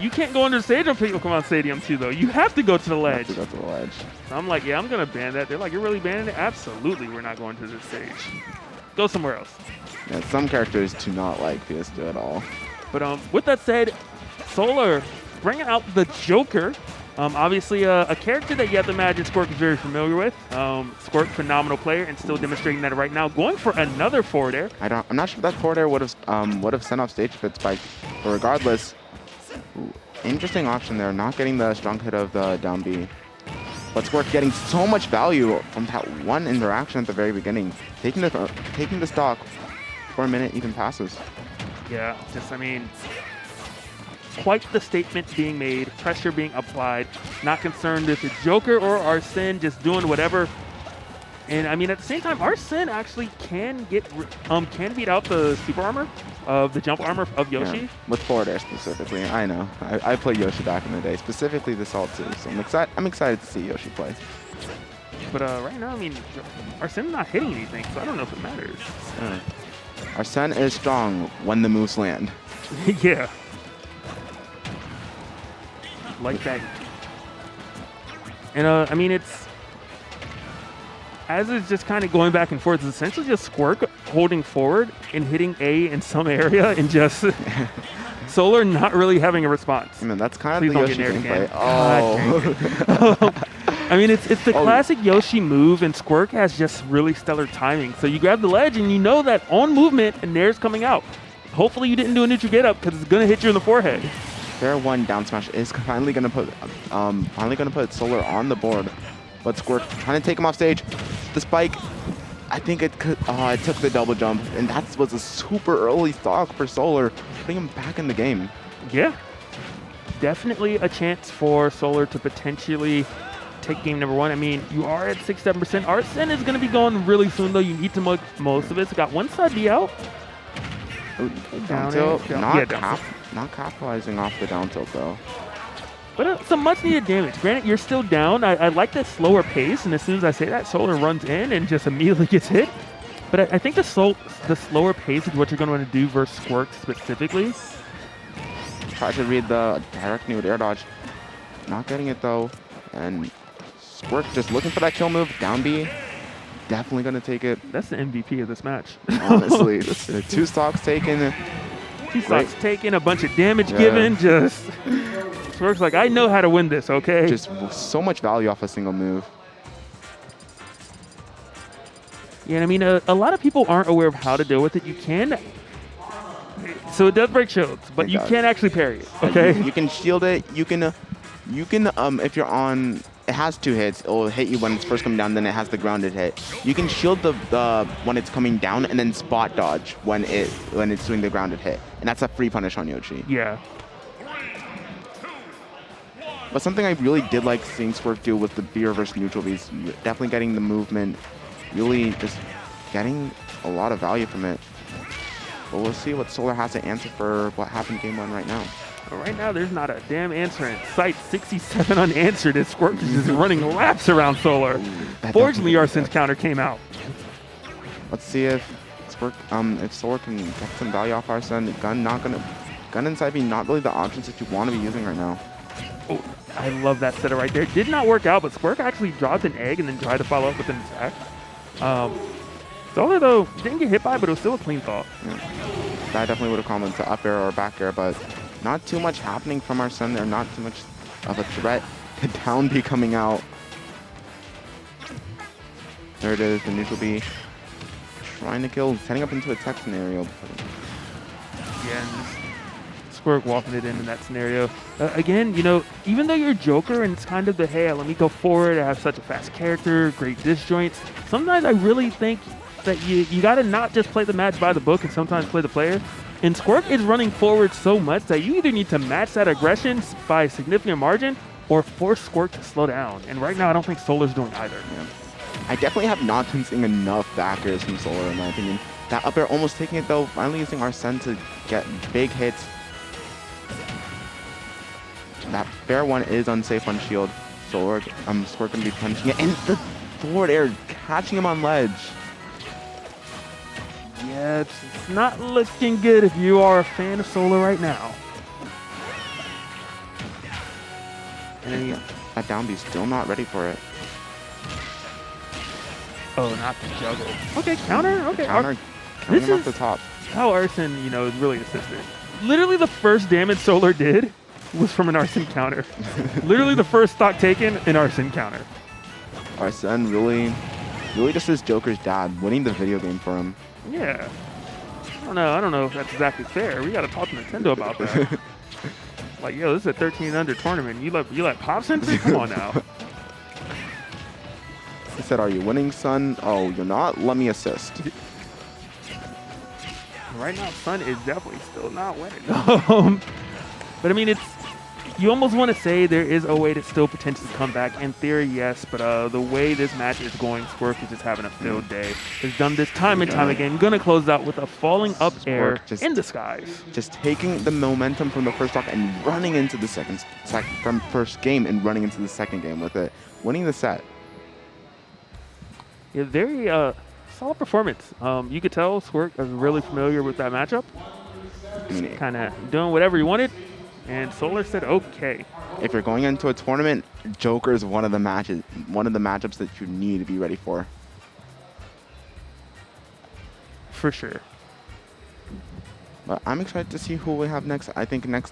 you can't go under the stage on Pokemon Stadium too, though. You have to go to the ledge. You have to go to the ledge. So I'm like, yeah, I'm going to ban that. They're like, you're really banning it? Absolutely, we're not going to this stage. Go somewhere else. Yeah, some characters do not like PS2 at all. But with that said, Solar bringing out the Joker. Obviously, a character that you have to imagine Squerk is very familiar with. Squerk, phenomenal player, and still demonstrating that right now. Going for another forward air. I'm not sure if that forward air would have sent off stage if it spiked. But regardless, interesting option there. Not getting the strong hit of the down B. But Squerk getting so much value from that one interaction at the very beginning. Taking the stock for a minute even passes. Yeah, just, I mean, quite the statement being made, pressure being applied, not concerned if it's Joker or Arsene, just doing whatever. And I mean, at the same time, Arsene actually can beat out the super armor of the jump armor of Yoshi. Yeah, with forward air specifically. I know. I played Yoshi back in the day, specifically the Salt 2, so I'm excited to see Yoshi play. But right now, I mean, Arsene's not hitting anything, so I don't know if it matters. Arsene is strong when the moves land. Yeah. Like that. And I mean, as it's just kind of going back and forth, it's essentially just Squerk holding forward and hitting A in some area and just Solar not really having a response. I mean, that's kind of the Yoshi gameplay. Oh. I mean, it's the classic Yoshi move, and Squerk has just really stellar timing. So you grab the ledge, and you know that on movement, and Nair's coming out. Hopefully you didn't do a neutral get up because it's going to hit you in the forehead. Fair one down smash is finally going to put Solar on the board. But Squerk trying to take him off stage. The spike, I think it took the double jump, and that was a super early stock for Solar, putting him back in the game. Yeah. Definitely a chance for Solar to potentially take game number one. I mean, you are at 6-7%. Arsene is going to be going really soon, though. You need to make most of it. So got one side D out. Down tilt, not capitalizing off the down tilt, though. But some much-needed damage. Granted, you're still down. I like that slower pace, and as soon as I say that, Solar runs in and just immediately gets hit. But I think the slower pace is what you're going to want to do versus Squerk specifically. Try to read the direct new air dodge. Not getting it, though. And Squerk just looking for that kill move. Down B. Definitely going to take it. That's the MVP of this match. Honestly. 2 stocks taken. 2 stocks taken, a bunch of damage given. Just Squerk's like, I know how to win this, okay? Just so much value off a single move. Yeah, and I mean, a lot of people aren't aware of how to deal with it. You can. So it does break shields, but you can't actually parry it, okay? You can shield it. You can if you're on, it has 2 hits. It will hit you when it's first coming down, then it has the grounded hit. You can shield the when it's coming down and then spot dodge when it's doing the grounded hit. And that's a free punish on Yoshi. Yeah. But something I really did like seeing Squerk do with the B reverse neutral Bs, definitely getting the movement, really just getting a lot of value from it. But we'll see what Solar has to answer for what happened game 1 right now. Right now, there's not a damn answer in sight. 67 unanswered as Squerk is just running laps around Solar. Fortunately, Arsene's counter came out. Let's see if Squerk, if Solar can get some value off Arsene. Gun and side B not really the options that you want to be using right now. Oh, I love that setup right there. Did not work out, but Squerk actually dropped an egg and then tried to follow up with an attack. Solar, though, didn't get hit by, but it was still a clean thought. Yeah. That definitely would have come into up air or back air, but not too much happening from Arsene there. Not too much of a threat. The down B coming out. There it is, the neutral B. Trying to kill, setting up into a tech scenario. Yeah, Squerk walking it in that scenario. Again, you know, even though you're Joker and it's kind of the, hey, let me go forward, I have such a fast character, great disjoints, sometimes I really think that you got to not just play the match by the book and sometimes play the player. And Squerk is running forward so much that you either need to match that aggression by a significant margin or force Squerk to slow down. And right now, I don't think Solar's doing either. Yeah. I definitely have not been seeing enough back airs from Solar, in my opinion. That up air almost taking it, though, finally using Arsene to get big hits. That fair one is unsafe on shield. Squerk going to be punching it. And the forward air catching him on ledge. Yeah, it's not looking good if you are a fan of Solar right now. And then That down B still not ready for it. oh, not the juggle. Okay, counter. Okay, Counter, this counting off is the top. how Arson, you know, is really assisted. Literally the first damage Solar did was from an Arson counter. Literally the first stock taken, an Arson counter. Arsene really just his Joker's dad, winning the video game for him. Yeah. I don't know if that's exactly fair. We got to talk to Nintendo about that. Like, yo, this is a 13 under tournament. You let Pops enter? Come on now. He said, "Are you winning, son? Oh, you're not? Let me assist." Right now, Sun is definitely still not winning. But I mean, you almost want to say there is a way to still potentially come back. In theory, yes, but the way this match is going, Squerk is just having a field day. Has done this time and time again. Gonna close out with a falling up air in the skies. Just taking the momentum from the first stock and running into the from first game and running into the second game with it, winning the set. Yeah, very solid performance. You could tell Squerk is really familiar with that matchup. Kind of doing whatever he wanted. And Solar said, okay. If you're going into a tournament, Joker is one of the matchups that you need to be ready for. For sure. But I'm excited to see who we have next. I think next